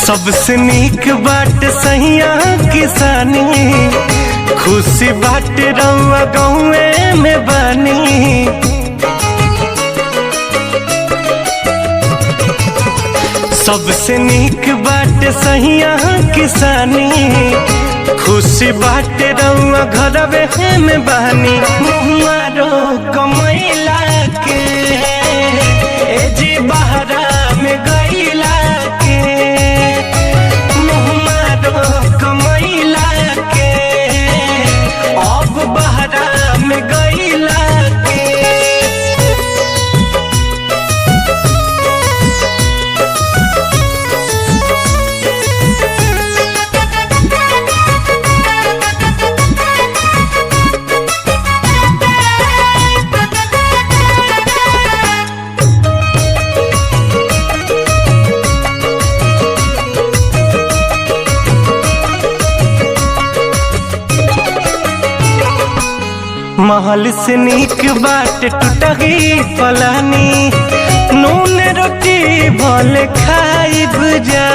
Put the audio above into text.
सबसे नीक बाट सहिया किसानी, खुशी बाट रउआ गाँवे में बानी। सबसे नीक बाट सहिया किसानी, खुशी बाट रउआ घरवे में बानी। मुहमारो कमैला के ए जी बहरा में गईला के, मुहमारो कमैला के अब बहरा में गईला के। महल से नीक बाट टूटही पलानी, नून रोटी भले खाइब जा।